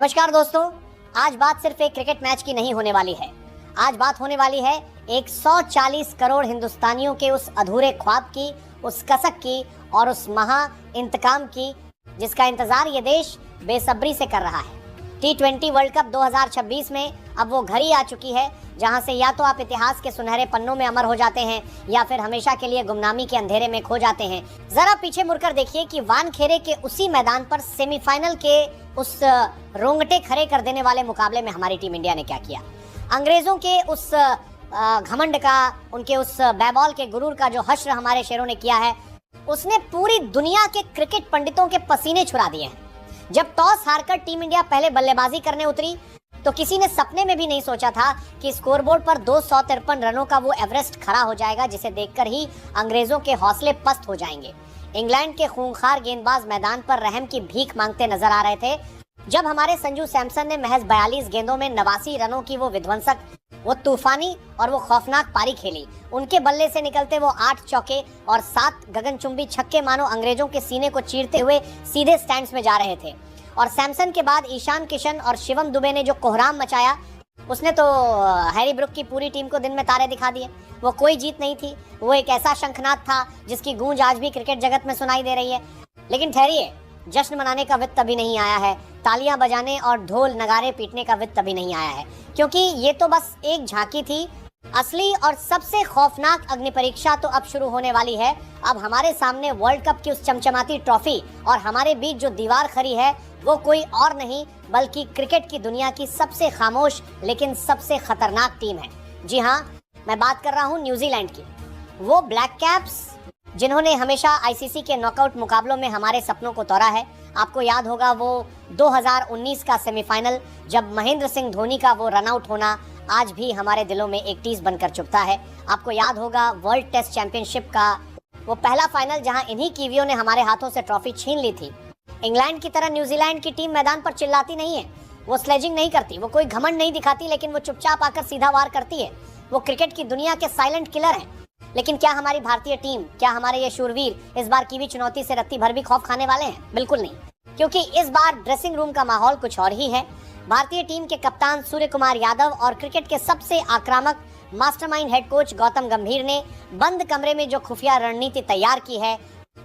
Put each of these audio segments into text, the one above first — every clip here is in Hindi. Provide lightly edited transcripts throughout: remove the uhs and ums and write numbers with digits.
नमस्कार दोस्तों, आज बात सिर्फ एक क्रिकेट मैच की नहीं होने वाली है। आज बात होने वाली है 140 करोड़ हिंदुस्तानियों के उस अधूरे ख्वाब की, उस कसक की और उस महा इंतकाम की जिसका इंतजार ये देश बेसब्री से कर रहा है। T20 वर्ल्ड कप 2026 में अब वो घड़ी आ चुकी है जहां से या तो आप इतिहास के सुनहरे पन्नों में अमर हो जाते हैं या फिर हमेशा के लिए गुमनामी के अंधेरे में खो जाते हैं। जरा पीछे मुड़कर देखिए कि वानखेड़े के उसी मैदान पर सेमीफाइनल के उस रोंगटे खड़े कर देने वाले मुकाबले में हमारी टीम इंडिया ने क्या किया। अंग्रेजों के उस घमंड का, उनके उस बैबॉल के गुरूर का जो हश्र हमारे शेरों ने किया है, उसने पूरी दुनिया के क्रिकेट पंडितों के पसीने छुड़ा दिए हैं। जब टॉस हारकर टीम इंडिया पहले बल्लेबाजी करने उतरी तो किसी ने सपने में भी नहीं सोचा था कि स्कोरबोर्ड पर 253 रनों का वो एवरेस्ट खड़ा हो जाएगा जिसे देखकर ही अंग्रेजों के हौसले पस्त हो जाएंगे। इंग्लैंड के खूंखार गेंदबाज मैदान पर रहम की भीख मांगते नजर आ रहे थे जब हमारे संजू सैमसन ने महज 42 गेंदों में 89 रनों की वो विध्वंसक, वो तूफानी और वो खौफनाक पारी खेली। उनके बल्ले से निकलते वो 8 चौके और 7 गगनचुंबी छक्के मानो अंग्रेजों के सीने को चीरते हुए सीधे स्टैंड्स में जा रहे थे। और सैमसन के बाद ईशान किशन और शिवम दुबे ने जो कोहराम मचाया, उसने तो हैरी ब्रुक की पूरी टीम को दिन में तारे दिखा दिए। वो कोई जीत नहीं थी, वो एक ऐसा शंखनाद था जिसकी गूंज आज भी क्रिकेट जगत में सुनाई दे रही है। लेकिन ठहरिए, जश्न मनाने का वक्त अभी नहीं आया है, तालियां बजाने और ढोल नगारे पीटने का वक्त अभी नहीं आया है, क्योंकि ये तो बस एक झांकी थी। असली और सबसे खौफनाक अग्नि परीक्षा तो अब शुरू होने वाली है। अब हमारे सामने वर्ल्ड कप की उस चमचमाती ट्रॉफी और हमारे बीच जो दीवार खड़ी है वो कोई और नहीं बल्कि क्रिकेट की दुनिया की सबसे खामोश लेकिन सबसे खतरनाक टीम है। जी हाँ, मैं बात कर रहा हूँ न्यूजीलैंड की। वो ब्लैक कैप्स जिन्होंने हमेशा आईसीसी के नॉकआउट मुकाबलों में हमारे सपनों को तोड़ा है। आपको याद होगा वो 2019 का सेमीफाइनल, जब महेंद्र सिंह धोनी का वो रनआउट होना आज भी हमारे दिलों में एक टीज बनकर चुभता है। आपको याद होगा वर्ल्ड टेस्ट चैंपियनशिप का वो पहला फाइनल जहां इन्हीं कीवियों ने हमारे हाथों से ट्रॉफी छीन ली थी। इंग्लैंड की तरह न्यूजीलैंड की टीम मैदान पर चिल्लाती नहीं है, वो स्लेजिंग नहीं करती, वो कोई घमंड नहीं दिखाती, लेकिन वो चुपचाप आकर सीधा वार करती है। वो क्रिकेट की दुनिया के साइलेंट किलर हैं। लेकिन क्या हमारी भारतीय टीम, क्या हमारे ये शूरवीर इस बार की भी चुनौती से रत्ती भर भी खौफ खाने वाले हैं? बिल्कुल नहीं, क्योंकि इस बार ड्रेसिंग रूम का माहौल कुछ और ही है। भारतीय टीम के कप्तान सूर्य कुमार यादव और क्रिकेट के सबसे आक्रामक मास्टरमाइंड हेड कोच गौतम गंभीर ने बंद कमरे में जो खुफिया रणनीति तैयार की है,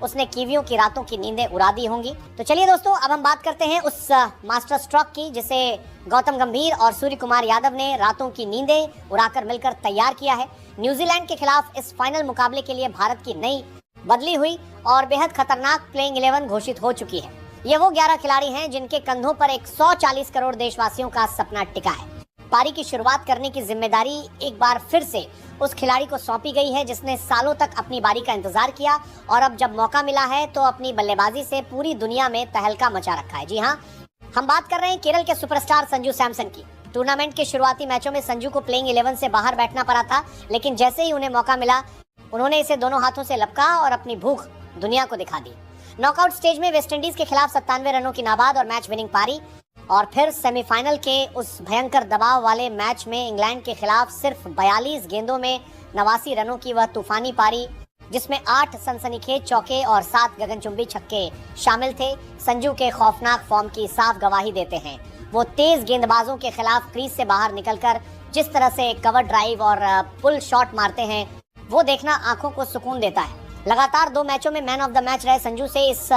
उसने कीवियों की रातों की नींदें उड़ा दी होंगी। तो चलिए दोस्तों, अब हम बात करते हैं उस मास्टर स्ट्रोक की जिसे गौतम गंभीर और सूर्य कुमार यादव ने रातों की नींदें उड़ाकर मिलकर तैयार किया है। न्यूजीलैंड के खिलाफ इस फाइनल मुकाबले के लिए भारत की नई, बदली हुई और बेहद खतरनाक प्लेइंग 11 घोषित हो चुकी है। ये वो 11 खिलाड़ी हैं जिनके कंधों पर 140 करोड़ देशवासियों का सपना टिका है। पारी की शुरुआत करने की जिम्मेदारी एक बार फिर से उस खिलाड़ी को सौंपी गई है जिसने सालों तक अपनी बारी का इंतजार किया और अब जब मौका मिला है तो अपनी बल्लेबाजी से पूरी दुनिया में तहलका मचा रखा है। जी हाँ, हम बात कर रहे हैं केरल के सुपरस्टार संजू सैमसन की। टूर्नामेंट के शुरुआती मैचों में संजू को प्लेइंग 11 से बाहर बैठना पड़ा था, लेकिन जैसे ही उन्हें मौका मिला उन्होंने इसे दोनों हाथों से लपका और अपनी भूख दुनिया को दिखा दी। नॉकआउट स्टेज में वेस्टइंडीज के खिलाफ 97 रनों की नाबाद और मैच विनिंग पारी, और फिर सेमीफाइनल के उस भयंकर दबाव वाले मैच में इंग्लैंड के खिलाफ सिर्फ 42 गेंदों में 89 रनों की वह तूफानी पारी जिसमें 8 सनसनीखेज चौके और 7 गगनचुंबी छक्के शामिल थे, संजू के खौफनाक फॉर्म की साफ गवाही देते हैं। वो तेज गेंदबाजों के खिलाफ क्रीज से बाहर निकलकर जिस तरह से कवर ड्राइव और पुल शॉट मारते हैं, वो देखना आंखों को सुकून देता है। लगातार 2 मैचों में मैन ऑफ द मैच रहे संजू से इस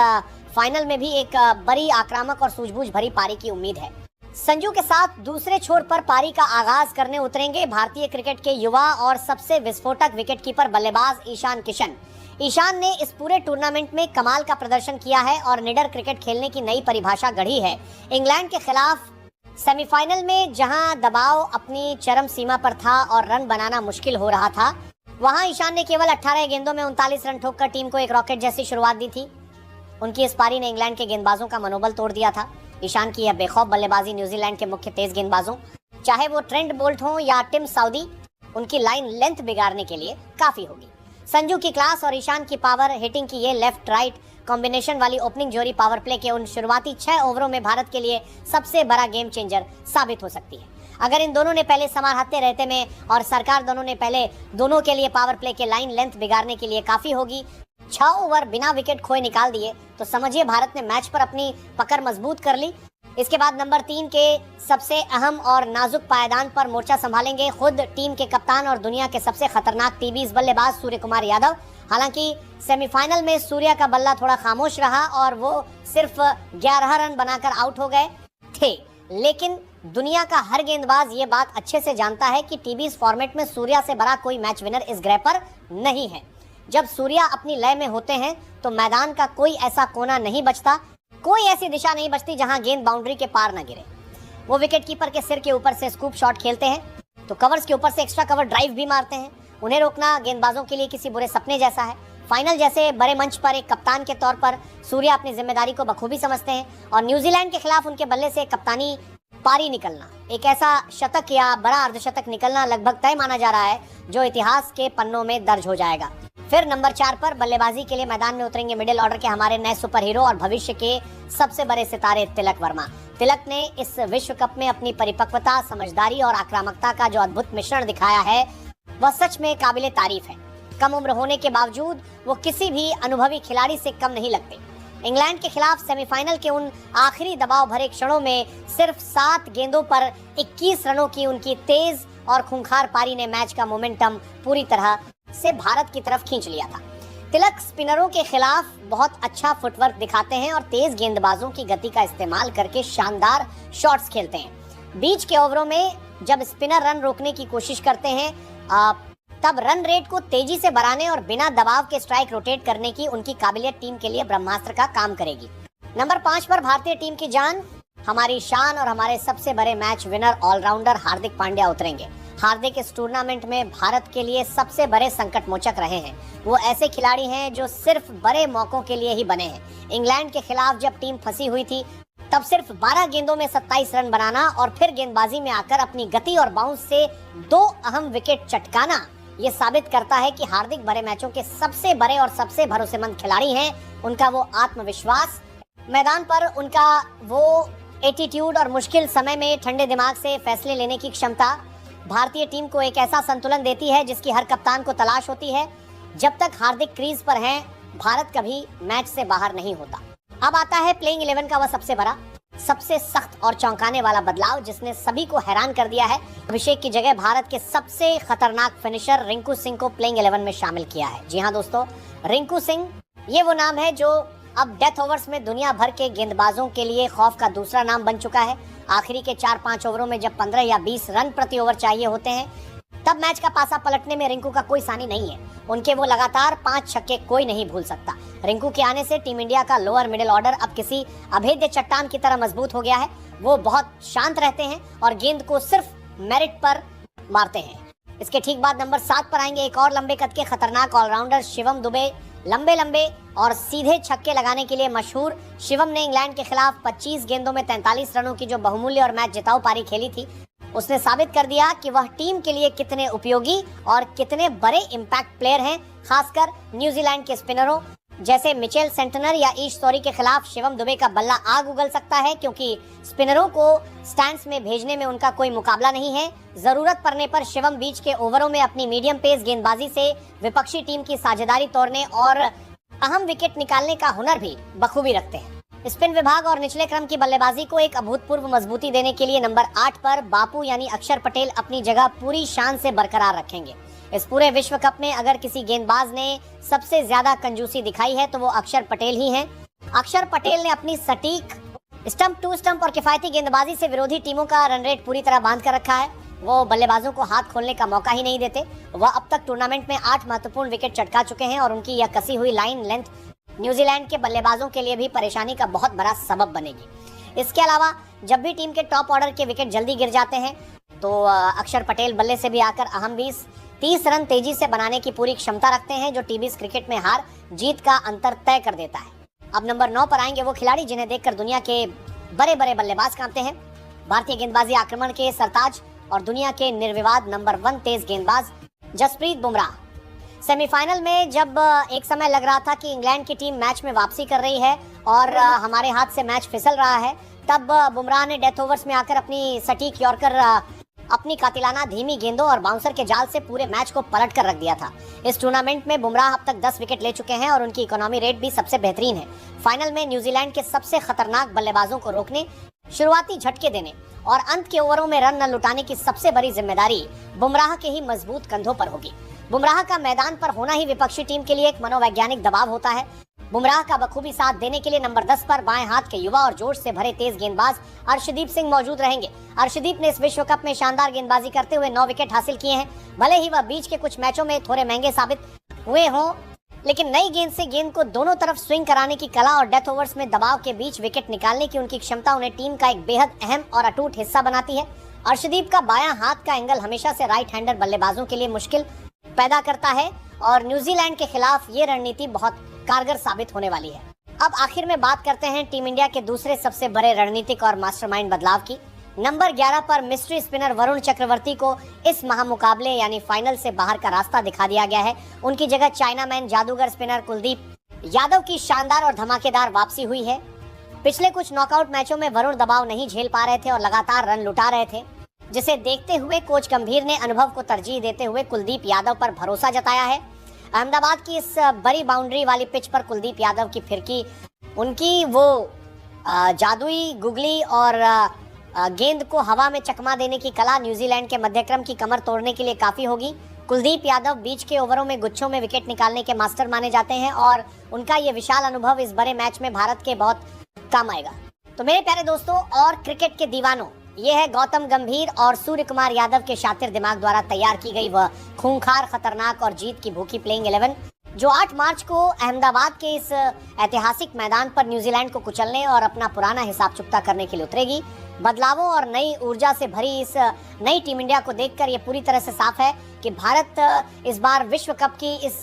फाइनल में भी एक बड़ी आक्रामक और सूझबूझ भरी पारी की उम्मीद है। संजू के साथ दूसरे छोर पर पारी का आगाज करने उतरेंगे भारतीय क्रिकेट के युवा और सबसे विस्फोटक विकेटकीपर बल्लेबाज ईशान किशन। ईशान ने इस पूरे टूर्नामेंट में कमाल का प्रदर्शन किया है और निडर क्रिकेट खेलने की नई परिभाषा गढ़ी है। इंग्लैंड के खिलाफ सेमीफाइनल में जहां दबाव अपनी चरम सीमा पर था और रन बनाना मुश्किल हो रहा था, वहां ईशान ने केवल 18 गेंदों में 39 रन ठोककर टीम को एक रॉकेट जैसी शुरुआत दी थी। उनकी इस पारी ने इंग्लैंड के गेंदबाजों का मनोबल तोड़ दिया था। ईशान की यह बेखौफ बल्लेबाजी न्यूजीलैंड के मुख्य तेज गेंदबाजों, चाहे वो ट्रेंट बोल्ट हो या टिम साउदी, उनकी लाइन लेंथ बिगाड़ने के लिए काफी होगी। संजू की क्लास और ईशान की पावर हिटिंग की ये लेफ्ट राइट कॉम्बिनेशन वाली ओपनिंग जोड़ी पावर प्ले के उन शुरुआती 6 ओवरों में भारत के लिए सबसे बड़ा गेम चेंजर साबित हो सकती है। अगर इन दोनों ने पहले समारहते रहते में और सरकार दोनों ने पहले दोनों के लिए पावर प्ले के लाइन लेंथ बिगाड़ने के लिए काफी होगी। 6 ओवर बिना विकेट खोए निकाल दिए तो समझिए भारत ने मैच पर अपनी पकड़ मजबूत कर ली इसके बाद नंबर 3 के सबसे अहम और नाजुक पायदान पर मोर्चा संभालेंगे खुद टीम के कप्तान और दुनिया के सबसे खतरनाक टी20 बल्लेबाज सूर्य कुमार यादव। हालांकि सेमीफाइनल में सूर्या का बल्ला थोड़ा खामोश रहा और वो सिर्फ 11 रन बनाकर आउट हो गए थे, लेकिन दुनिया का हर गेंदबाज ये बात अच्छे से जानता है कि टी20 फॉर्मेट में सूर्या से बड़ा कोई मैच विनर इस ग्रह पर नहीं है। जब सूर्या अपनी लय में होते हैं तो मैदान का कोई ऐसा कोना नहीं बचता, कोई ऐसी दिशा नहीं बचती जहां गेंद बाउंड्री के पार न गिरे। वो विकेट कीपर के सिर के ऊपर से स्कूप शॉट खेलते हैं तो कवर्स के ऊपर से एक्स्ट्रा कवर ड्राइव भी मारते हैं। उन्हें रोकना गेंदबाजों के लिए किसी बुरे सपने जैसा है। फाइनल जैसे बड़े मंच पर एक कप्तान के तौर पर सूर्या अपनी जिम्मेदारी को बखूबी समझते हैं और न्यूजीलैंड के खिलाफ उनके बल्ले से कप्तानी पारी निकलना, एक ऐसा शतक या बड़ा अर्धशतक निकलना लगभग तय माना जा रहा है जो इतिहास के पन्नों में दर्ज हो जाएगा। फिर नंबर 4 पर बल्लेबाजी के लिए मैदान में उतरेंगे मिडिल ऑर्डर के हमारे नए सुपर हीरो और भविष्य के सबसे बड़े सितारे तिलक वर्मा। तिलक ने इस विश्व कप में अपनी परिपक्वता, समझदारी और आक्रामकता का जो अद्भुत मिश्रण दिखाया है वह सच में काबिले तारीफ है। कम उम्र होने के बावजूद वो किसी भी अनुभवी खिलाड़ी से कम नहीं लगते। इंग्लैंड के खिलाफ सेमीफाइनल के उन आखिरी दबाव भरे क्षणों में सिर्फ 7 गेंदों पर 21 रनों की उनकी तेज और खूंखार पारी ने मैच का मोमेंटम पूरी तरह से भारत की तरफ खींच लिया था। तिलक स्पिनरों के खिलाफ बहुत अच्छा फुटवर्क दिखाते हैं और तेज गेंदबाजों की गति का इस्तेमाल करके शानदार शॉट्स खेलते हैं। बीच के ओवरों में जब स्पिनर रन रोकने की कोशिश करते हैं तब रन रेट को तेजी से बढ़ाने और बिना दबाव के स्ट्राइक रोटेट करने की उनकी काबिलियत टीम के लिए ब्रह्मास्त्र का काम करेगी। नंबर 5 पर भारतीय टीम की जान, हमारी शान और हमारे सबसे बड़े match winner allrounder Hardik Pandya उतरेंगे। हार्दिक इस टूर्नामेंट में भारत के लिए सबसे बड़े संकट मोचक रहे हैं। वो ऐसे खिलाड़ी हैं जो सिर्फ बड़े मौकों के लिए ही बने हैं। इंग्लैंड के खिलाफ जब टीम फंसी हुई थी तब सिर्फ 12 गेंदों में 27 रन बनाना और फिर गेंदबाजी में आकर अपनी गति और बाउंस से 2 अहम विकेट चटकाना ये साबित करता है कि हार्दिक बड़े मैचों के सबसे बड़े और सबसे भरोसेमंद खिलाड़ी हैं। उनका वो आत्मविश्वास, मैदान पर उनका वो एटीट्यूड और मुश्किल समय में ठंडे दिमाग से फैसले लेने की क्षमता भारतीय टीम को एक ऐसा संतुलन देती है जिसकी हर कप्तान को तलाश होती है। जब तक हार्दिक क्रीज पर हैं, भारत कभी मैच से बाहर नहीं होता। अब आता है प्लेइंग 11 का वह सबसे बड़ा, सबसे सख्त और चौंकाने वाला बदलाव जिसने सभी को हैरान कर दिया है। अभिषेक की जगह भारत के सबसे खतरनाक फिनिशर रिंकू सिंह को प्लेइंग 11 में शामिल किया है। जी हाँ दोस्तों, रिंकू सिंह ये वो नाम है जो अब डेथ ओवर्स में दुनिया भर के गेंदबाजों के लिए खौफ का दूसरा नाम बन चुका है। आखिरी के 4-5 ओवरों में जब 15 या 20 रन प्रति ओवर चाहिए होते हैं तब मैच का पासा पलटने में रिंकू का कोई सानी नहीं है। उनके वो लगातार 5 छक्के कोई नहीं भूल सकता। रिंकू के आने से टीम इंडिया का लोअर मिडिल ऑर्डर अब किसी अभेद्य चट्टान की तरह मजबूत हो गया है। वो बहुत शांत रहते हैं और गेंद को सिर्फ मेरिट पर मारते हैं। इसके ठीक बाद नंबर 7 पर आएंगे एक और लंबे कद के खतरनाक ऑलराउंडर शिवम दुबे। लंबे लंबे और सीधे छक्के लगाने के लिए मशहूर शिवम ने इंग्लैंड के खिलाफ 25 गेंदों में 43 रनों की जो बहुमूल्य और मैच जिताऊ पारी खेली थी, उसने साबित कर दिया कि वह टीम के लिए कितने उपयोगी और कितने बड़े इम्पैक्ट प्लेयर हैं। खासकर न्यूजीलैंड के स्पिनरों जैसे मिचेल सेंटनर या ईश सॉरी के खिलाफ शिवम दुबे का बल्ला आग उगल सकता है, क्योंकि स्पिनरों को स्टैंड्स में भेजने में उनका कोई मुकाबला नहीं है। जरूरत पड़ने पर शिवम बीच के ओवरों में अपनी मीडियम पेस गेंदबाजी से विपक्षी टीम की साझेदारी तोड़ने और अहम विकेट निकालने का हुनर भी बखूबी रखते हैं। स्पिन विभाग और निचले क्रम की बल्लेबाजी को एक अभूतपूर्व मजबूती देने के लिए नंबर 8 पर बापू यानी अक्षर पटेल अपनी जगह पूरी शान से बरकरार रखेंगे। इस पूरे विश्व कप में अगर किसी गेंदबाज ने सबसे ज्यादा कंजूसी दिखाई है तो वो अक्षर पटेल ही हैं। अक्षर पटेल ने अपनी सटीक स्टंप टू स्टंप और किफायती गेंदबाजी से विरोधी टीमों का रन रेट पूरी तरह बांध कर रखा है। वो बल्लेबाजों को हाथ खोलने का मौका ही नहीं देते। वह अब तक टूर्नामेंट में 8 महत्वपूर्ण विकेट चटका चुके हैं और उनकी यह कसी हुई लाइन लेंथ न्यूजीलैंड के बल्लेबाजों के लिए भी परेशानी का बहुत बड़ा सबब बनेगी। इसके अलावा जब भी टीम के टॉप ऑर्डर के विकेट जल्दी गिर जाते हैं तो अक्षर पटेल बल्ले से भी आकर अहम 30 रन तेजी से बनाने की पूरी क्षमता रखते हैं, जो टी20 क्रिकेट में हार जीत का अंतर तय कर देता है। अब नंबर 9 पर आएंगे वो खिलाड़ी जिन्हें देखकर दुनिया के बड़े बड़े बल्लेबाज कांपते हैं। भारतीय गेंदबाजी आक्रमण के सरताज और दुनिया के निर्विवाद नंबर 1 तेज गेंदबाज जसप्रीत बुमराह। सेमीफाइनल में जब एक समय लग रहा था कि इंग्लैंड की टीम मैच में वापसी कर रही है और हमारे हाथ से मैच फिसल रहा है, तब बुमराह ने डेथ ओवर्स में आकर अपनी सटीक यॉर्कर, अपनी कातिलाना धीमी गेंदों और बाउंसर के जाल से पूरे मैच को पलट कर रख दिया था। इस टूर्नामेंट में बुमराह अब तक 10 विकेट ले चुके हैं और उनकी इकोनॉमी रेट भी सबसे बेहतरीन है। फाइनल में न्यूजीलैंड के सबसे खतरनाक बल्लेबाजों को रोकने शुरुआती झटके देने और अंत के ओवरों में रन न लुटाने की सबसे बड़ी जिम्मेदारी बुमराह के ही मजबूत कंधों पर होगी। बुमराह का मैदान पर होना ही विपक्षी टीम के लिए एक मनोवैज्ञानिक दबाव होता है। बुमराह का बखूबी साथ देने के लिए नंबर 10 पर बाएं हाथ के युवा और जोश से भरे तेज गेंदबाज अर्शदीप सिंह मौजूद रहेंगे। अर्शदीप ने इस विश्व कप में शानदार गेंदबाजी करते हुए 9 विकेट हासिल किए हैं। भले ही वह बीच के कुछ मैचों में थोड़े महंगे साबित हुए हों, लेकिन नई गेंद से गेंद को दोनों तरफ स्विंग कराने की कला और डेथ ओवर्स में दबाव के बीच विकेट निकालने की उनकी क्षमता उन्हें टीम का एक बेहद अहम और अटूट हिस्सा बनाती है। अर्शदीप का बायां हाथ का एंगल हमेशा से राइट हैंडर बल्लेबाजों के लिए मुश्किल पैदा करता है और न्यूजीलैंड के खिलाफ ये रणनीति बहुत कारगर साबित होने वाली है। अब आखिर में बात करते हैं टीम इंडिया के दूसरे सबसे बड़े रणनीतिक और मास्टरमाइंड बदलाव की। नंबर 11 पर मिस्ट्री स्पिनर वरुण चक्रवर्ती को इस महामुकाबले यानी फाइनल से बाहर का रास्ता दिखा दिया गया है। उनकी जगह चाइनामैन जादूगर स्पिनर कुलदीप यादव की शानदार और धमाकेदार वापसी हुई है। पिछले कुछ नॉकआउट मैचों में वरुण दबाव नहीं झेल पा रहे थे और लगातार रन लुटा रहे थे, जिसे देखते हुए कोच गंभीर ने अनुभव को तरजीह देते हुए कुलदीप यादव पर भरोसा जताया है। अहमदाबाद की इस बड़ी बाउंड्री वाली पिच पर कुलदीप यादव की फिरकी, उनकी वो जादुई गुगली और गेंद को हवा में चकमा देने की कला न्यूजीलैंड के मध्यक्रम की कमर तोड़ने के लिए काफी होगी। कुलदीप यादव बीच के ओवरों में गुच्छों में विकेट निकालने के मास्टर माने जाते हैं और उनका ये विशाल अनुभव इस बड़े मैच में भारत के बहुत काम आएगा। तो मेरे प्यारे दोस्तों और क्रिकेट के दीवानों, ये है गौतम गंभीर और सूर्य कुमार यादव के शातिर दिमाग द्वारा तैयार की गई वह खूंखार, खतरनाक और जीत की भूखी प्लेइंग 11 जो 8 मार्च को अहमदाबाद के इस ऐतिहासिक मैदान पर न्यूजीलैंड को कुचलने और अपना पुराना हिसाब चुकता करने के लिए उतरेगी। बदलावों और नई ऊर्जा से भरी इस नई टीम इंडिया को देखकर ये पूरी तरह से साफ है कि भारत इस बार विश्व कप की इस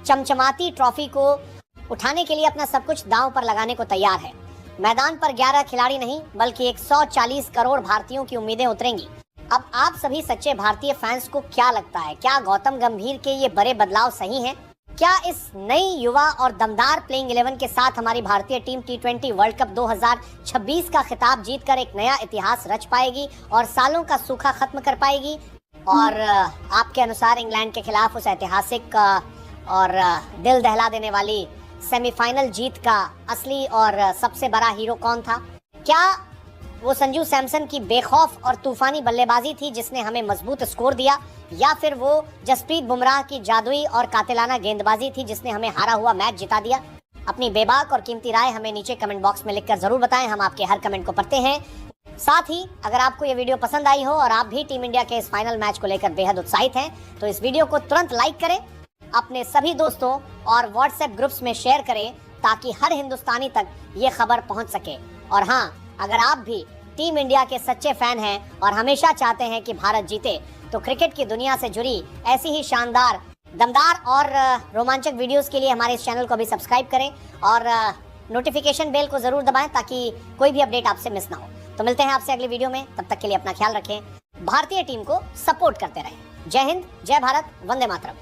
चमचमाती ट्रॉफी को उठाने के लिए अपना सब कुछ दांव पर लगाने को तैयार है। मैदान पर 11 खिलाड़ी नहीं बल्कि 140 करोड़ भारतीयों की उम्मीदें उतरेंगी। अब आप सभी सच्चे भारतीय फैंस को क्या लगता है, क्या गौतम गंभीर के ये बड़े बदलाव सही हैं? क्या इस नई युवा और दमदार प्लेइंग 11 के साथ हमारी भारतीय टीम T20 वर्ल्ड कप 2026 का खिताब जीतकर एक नया इतिहास रच पाएगी और सालों का सूखा खत्म कर पाएगी? और आपके अनुसार इंग्लैंड के खिलाफ उस ऐतिहासिक और दिल दहला देने वाली सेमीफाइनल जीत का असली और सबसे बड़ा हीरो कौन था? क्या वो संजू सैमसन की बेखौफ और तूफानी बल्लेबाजी थी जिसने हमें मजबूत स्कोर दिया, या फिर वो जसप्रीत बुमराह की जादुई और कातिलाना गेंदबाजी थी जिसने हमें हारा हुआ मैच जिता दिया? अपनी बेबाक और कीमती राय हमें नीचे कमेंट बॉक्स में लिखकर जरूर बताएं, हम आपके हर कमेंट को पढ़ते हैं। साथ ही अगर आपको ये वीडियो पसंद आई हो और आप भी टीम इंडिया के इस फाइनल मैच को लेकर बेहद उत्साहित हैं तो इस वीडियो को तुरंत लाइक करें, अपने सभी दोस्तों और व्हाट्सएप ग्रुप्स में शेयर करें ताकि हर हिंदुस्तानी तक ये खबर पहुंच सके। और हाँ, अगर आप भी टीम इंडिया के सच्चे फैन हैं और हमेशा चाहते हैं कि भारत जीते तो क्रिकेट की दुनिया से जुड़ी ऐसी ही शानदार, दमदार और रोमांचक वीडियोस के लिए हमारे इस चैनल को भी सब्सक्राइब करें और नोटिफिकेशन बेल को जरूर दबाएं ताकि कोई भी अपडेट आपसे मिस ना हो। तो मिलते हैं आपसे अगली वीडियो में, तब तक के लिए अपना ख्याल रखें, भारतीय टीम को सपोर्ट करते रहें। जय हिंद, जय भारत, वंदे मातरम।